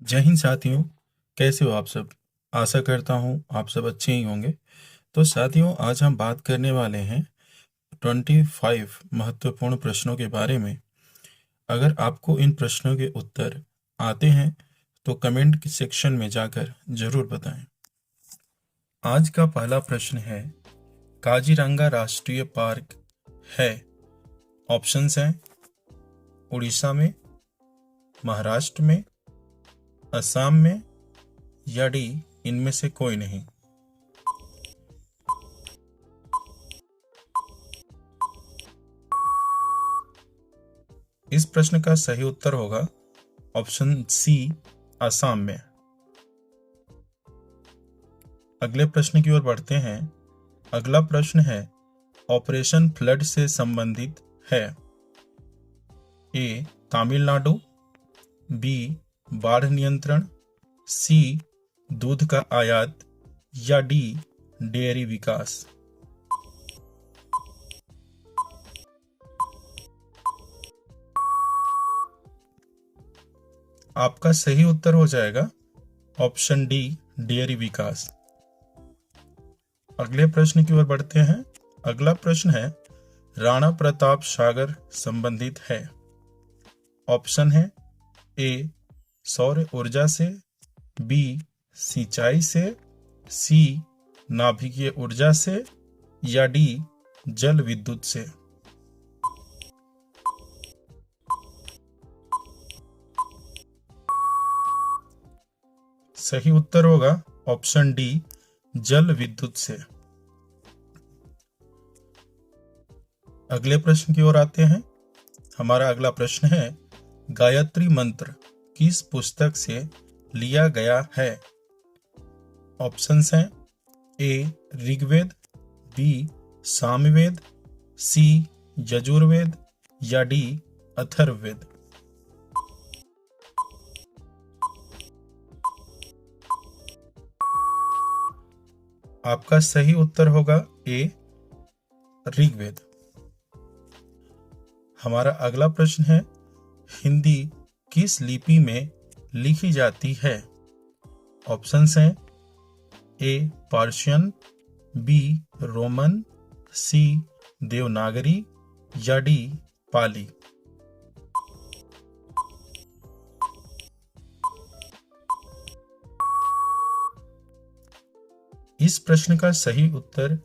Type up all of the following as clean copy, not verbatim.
जय हिंद साथियों। कैसे हो आप सब? आशा करता हूँ आप सब अच्छे ही होंगे। तो साथियों, आज हम बात करने वाले हैं 25 महत्वपूर्ण प्रश्नों के बारे में। अगर आपको इन प्रश्नों के उत्तर आते हैं तो कमेंट के सेक्शन में जाकर जरूर बताएं। आज का पहला प्रश्न है, काजीरंगा राष्ट्रीय पार्क है, ऑप्शंस हैं उड़ीसा में, महाराष्ट्र में, असम में, या डी इनमें से कोई नहीं। इस प्रश्न का सही उत्तर होगा ऑप्शन सी, असम में। अगले प्रश्न की ओर बढ़ते हैं। अगला प्रश्न है, ऑपरेशन फ्लड से संबंधित है। ए तमिलनाडु, बी बाढ़ नियंत्रण, सी दूध का आयात, या डी डेयरी विकास। आपका सही उत्तर हो जाएगा ऑप्शन डी, डेयरी विकास। अगले प्रश्न की ओर बढ़ते हैं। अगला प्रश्न है, राणा प्रताप सागर संबंधित है। ऑप्शन है ए सौर ऊर्जा से, बी सिंचाई से, सी नाभिकीय ऊर्जा से, या डी जल विद्युत से। सही उत्तर होगा ऑप्शन डी, जल विद्युत से। अगले प्रश्न की ओर आते हैं। हमारा अगला प्रश्न है, गायत्री मंत्र किस पुस्तक से लिया गया है। ऑप्शंस हैं ए ऋग्वेद, बी सामवेद, सी यजुर्वेद, या डी अथर्ववेद। आपका सही उत्तर होगा ए ऋग्वेद। हमारा अगला प्रश्न है, हिंदी किस लिपि में लिखी जाती है। ऑप्शंस हैं ए पर्शियन, बी रोमन, सी देवनागरी, या डी पाली। इस प्रश्न का सही उत्तर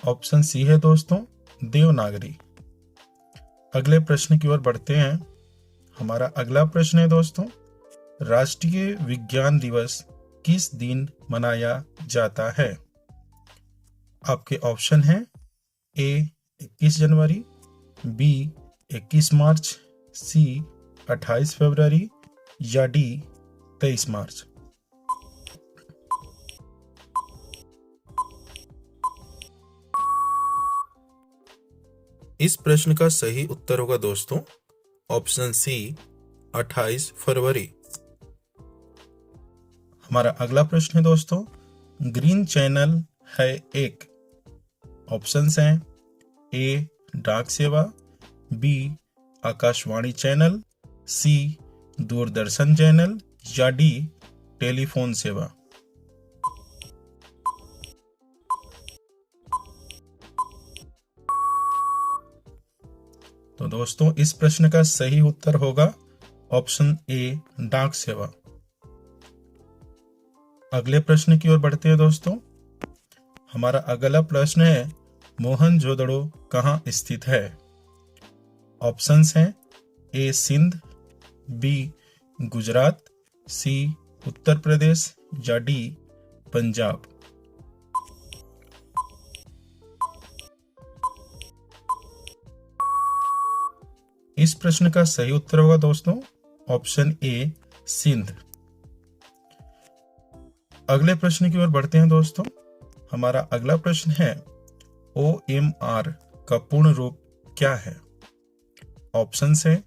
ऑप्शन सी है दोस्तों, देवनागरी। अगले प्रश्न की ओर बढ़ते हैं। हमारा अगला प्रश्न है दोस्तों, राष्ट्रीय विज्ञान दिवस किस दिन मनाया जाता है। आपके ऑप्शन हैं ए 21 जनवरी, बी 21 मार्च, सी 28 फरवरी, या डी 23 मार्च। इस प्रश्न का सही उत्तर होगा दोस्तों ऑप्शन सी, 28 फरवरी। हमारा अगला प्रश्न है दोस्तों, ग्रीन चैनल है एक। ऑप्शंस हैं ए डाक सेवा, बी आकाशवाणी चैनल, सी दूरदर्शन चैनल, या डी टेलीफोन सेवा। तो दोस्तों इस प्रश्न का सही उत्तर होगा ऑप्शन ए डाक सेवा। अगले प्रश्न की ओर बढ़ते हैं दोस्तों। हमारा अगला प्रश्न है, मोहनजोदड़ो कहाँ स्थित है। ऑप्शंस हैं ए सिंध, बी गुजरात, सी उत्तर प्रदेश, या डी पंजाब। इस प्रश्न का सही उत्तर होगा दोस्तों ऑप्शन ए सिंध। अगले प्रश्न की ओर बढ़ते हैं दोस्तों। हमारा अगला प्रश्न है, OMR का पूर्ण रूप क्या है। ऑप्शंस है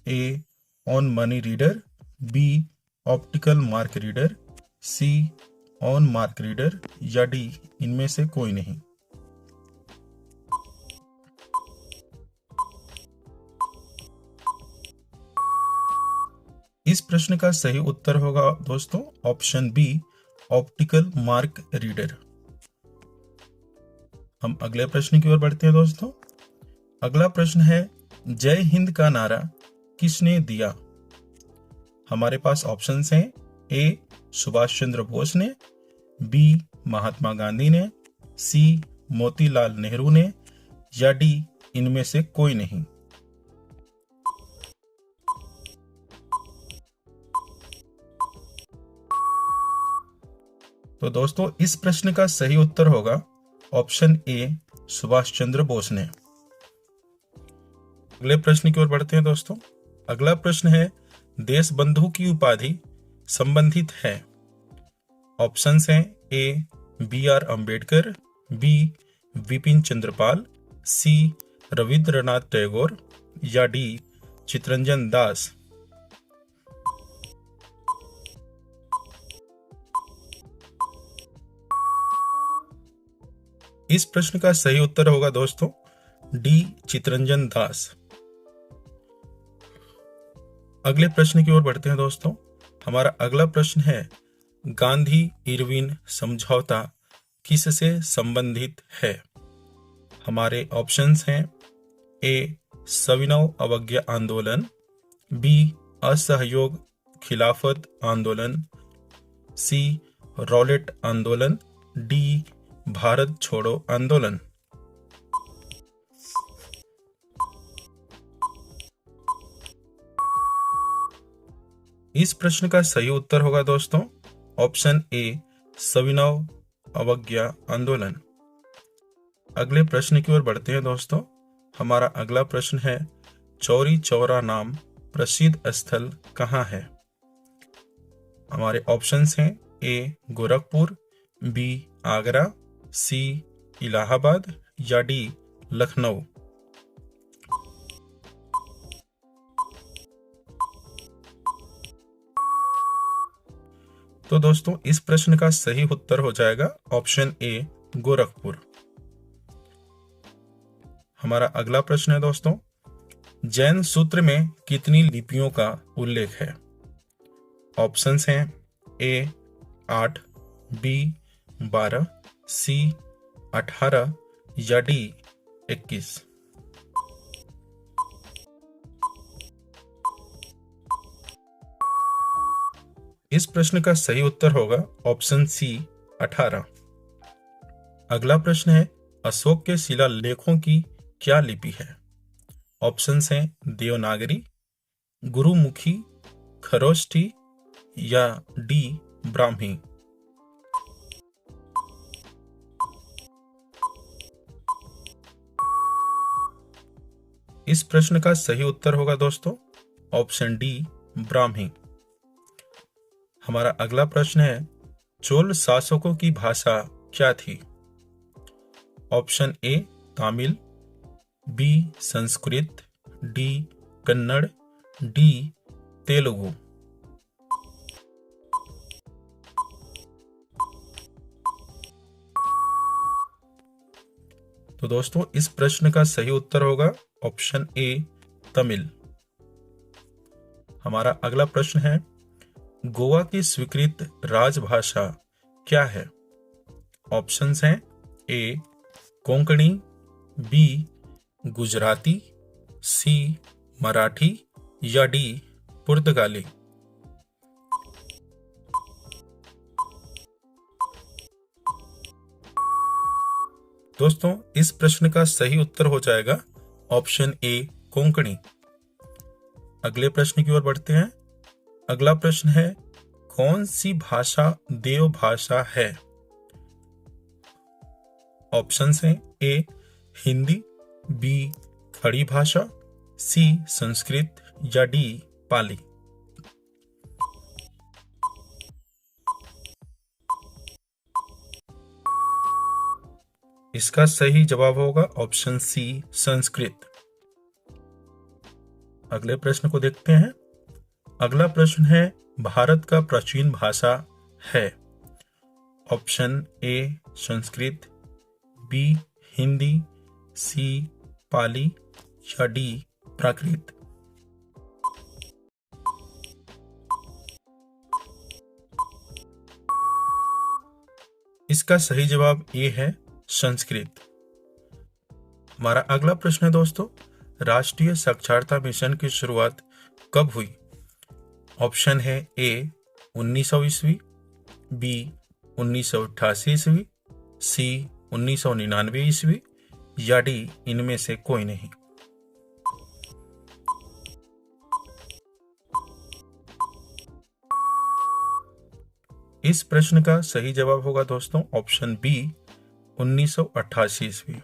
A on money reader, B optical mark reader, C on mark reader, या डी इनमें से कोई नहीं। इस इस प्रश्न का सही उत्तर होगा दोस्तों option B, optical mark reader. हम अगले प्रश्न की ओर बढ़ते हैं दोस्तों। अगला प्रश्न है, जय हिंद का नारा किसने दिया? हमारे पास ऑप्शंस हैं, ए सुभाष चंद्र बोस ने, बी महात्मा गांधी ने, सी मोतीलाल नेहरू ने, या डी इनमें से कोई नहीं। तो दोस्तों इस प्रश्न का सही उत्तर होगा ऑप्शन ए, सुभाष चंद्र बोस ने। अगले प्रश्न की ओर बढ़ते हैं दोस्तों। अगला प्रश्न है, देश बंधु की उपाधि संबंधित है। ऑप्शंस हैं, A B R Ambedkar, B Vipin Chandrapal, C Rabindranath Tagore, या डी चितरंजन दास। इस प्रश्न का सही उत्तर होगा दोस्तों डी चितरंजन दास। अगले प्रश्न की ओर बढ़ते हैं दोस्तों। हमारा अगला प्रश्न है, गांधी इरविन समझौता किससे संबंधित है? हमारे ऑप्शंस हैं, ए सविनय अवज्ञा आंदोलन, बी असहयोग खिलाफत आंदोलन, सी रॉलेट आंदोलन, डी भारत छोड़ो आंदोलन। इस प्रश्न का सही उत्तर होगा दोस्तों ऑप्शन ए, सविनय अवज्ञा आंदोलन। अगले प्रश्न की ओर बढ़ते हैं दोस्तों। हमारा अगला प्रश्न है, चौरी चौरा नाम प्रसिद्ध स्थल कहाँ है? हमारे ऑप्शंस हैं, ए गोरखपुर, बी आगरा, सी इलाहाबाद, या डी लखनऊ। तो दोस्तों इस प्रश्न का सही उत्तर हो जाएगा ऑप्शन ए, गोरखपुर। हमारा अगला प्रश्न है दोस्तों, जैन सूत्र में कितनी लिपियों का उल्लेख है? ऑप्शंस हैं, ए 8, बी 12, सी 18, या डी 21। इस प्रश्न का सही उत्तर होगा ऑप्शन सी, 18। अगला प्रश्न है, अशोक के शिलालेखों की क्या लिपि है? ऑप्शंस हैं, देवनागरी, गुरुमुखी, खरोष्ठी, या डी ब्राह्मी। इस प्रश्न का सही उत्तर होगा दोस्तों ऑप्शन डी, ब्राह्मी। हमारा अगला प्रश्न है, चोल शासकों की भाषा क्या थी? Option A Tamil, B Sanskrit, D Kannada, D Telugu. तो दोस्तों इस प्रश्न का सही उत्तर होगा ऑप्शन ए, तमिल। हमारा अगला प्रश्न है, गोवा की स्वीकृत राजभाषा क्या है? ऑप्शंस हैं, ए कोंकणी, बी गुजराती, सी मराठी, या डी पुर्तगाली। दोस्तों इस प्रश्न का सही उत्तर हो जाएगा ऑप्शन ए, कोंकणी। अगले प्रश्न की ओर बढ़ते हैं। अगला प्रश्न है, कौन सी भाषा देव भाषा है? ऑप्शंस हैं, ए हिंदी, बी खड़ी भाषा, सी संस्कृत, या डी पाली। इसका सही जवाब होगा ऑप्शन सी, संस्कृत। अगले प्रश्न को देखते हैं। अगला प्रश्न है, भारत का प्राचीन भाषा है? Option A Sanskrit, B Hindi, C Pali, या डी प्राकृत। इसका सही जवाब ए है संस्कृत। हमारा अगला प्रश्न है दोस्तों, राष्ट्रीय साक्षरता मिशन की शुरुआत कब हुई? ऑप्शन है ए 1900 ईस्वी, बी 1988 ईस्वी, सी 1999 ईस्वी या डी इनमें से कोई नहीं। इस प्रश्न का सही जवाब होगा दोस्तों ऑप्शन बी 1988 ईस्वी।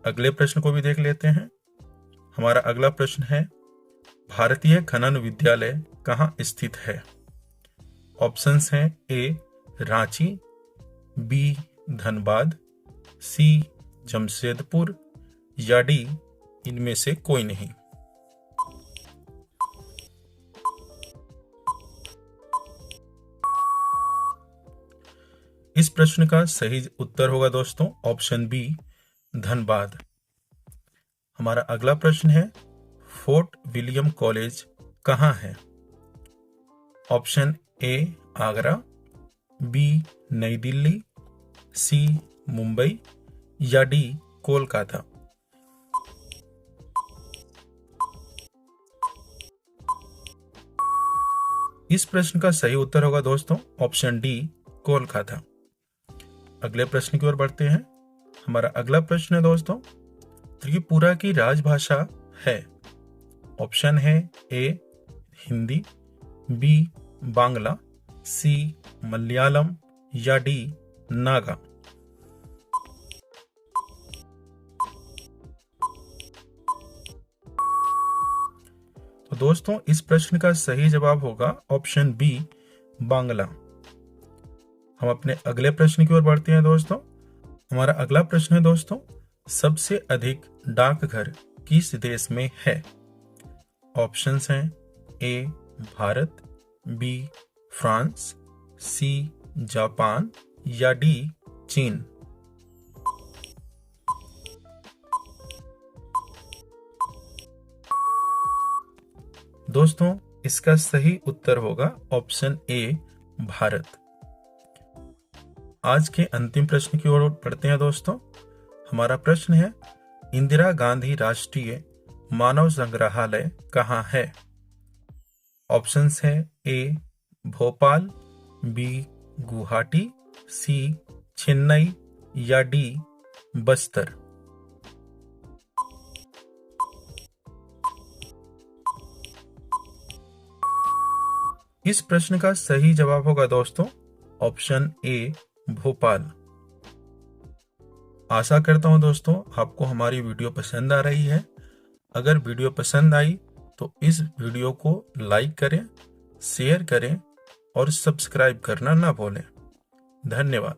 अगले प्रश्न को भी देख लेते हैं। हमारा अगला प्रश्न है, भारतीय खनन विद्यालय कहाँ स्थित है? ऑप्शंस हैं ए रांची, बी धनबाद, सी जमशेदपुर या डी इनमें से कोई नहीं। इस प्रश्न का सही उत्तर होगा दोस्तों ऑप्शन बी धनबाद। हमारा अगला प्रश्न है, फोर्ट विलियम कॉलेज कहाँ है? ऑप्शन ए आगरा, बी नई दिल्ली, सी मुंबई या डी कोलकाता। इस प्रश्न का सही उत्तर होगा दोस्तों ऑप्शन डी कोलकाता। अगले प्रश्न की ओर बढ़ते हैं। हमारा अगला प्रश्न है दोस्तों, त्रिपुरा की राजभाषा है? ऑप्शन है ए हिंदी, बी बांग्ला, सी मलयालम या डी नागा। तो दोस्तों इस प्रश्न का सही जवाब होगा ऑप्शन बी बांग्ला। हम अपने अगले प्रश्न की ओर बढ़ते हैं दोस्तों। हमारा अगला प्रश्न है दोस्तों, सबसे अधिक डाकघर किस देश में है? ऑप्शंस हैं A Bharat, B France, C Japan या डी चीन। दोस्तों इसका सही उत्तर होगा ऑप्शन ए भारत। आज के अंतिम प्रश्न की ओर बढ़ते हैं दोस्तों। हमारा प्रश्न है, इंदिरा गांधी राष्ट्रीय मानव संग्रहालय कहाँ है? ऑप्शंस है ए भोपाल, बी गुवाहाटी, सी चेन्नई या डी बस्तर। इस प्रश्न का सही जवाब होगा दोस्तों ऑप्शन ए भोपाल। आशा करता हूं दोस्तों आपको हमारी वीडियो पसंद आ रही है। अगर वीडियो पसंद आई तो इस वीडियो को लाइक करें, शेयर करें और सब्सक्राइब करना ना भूलें। धन्यवाद।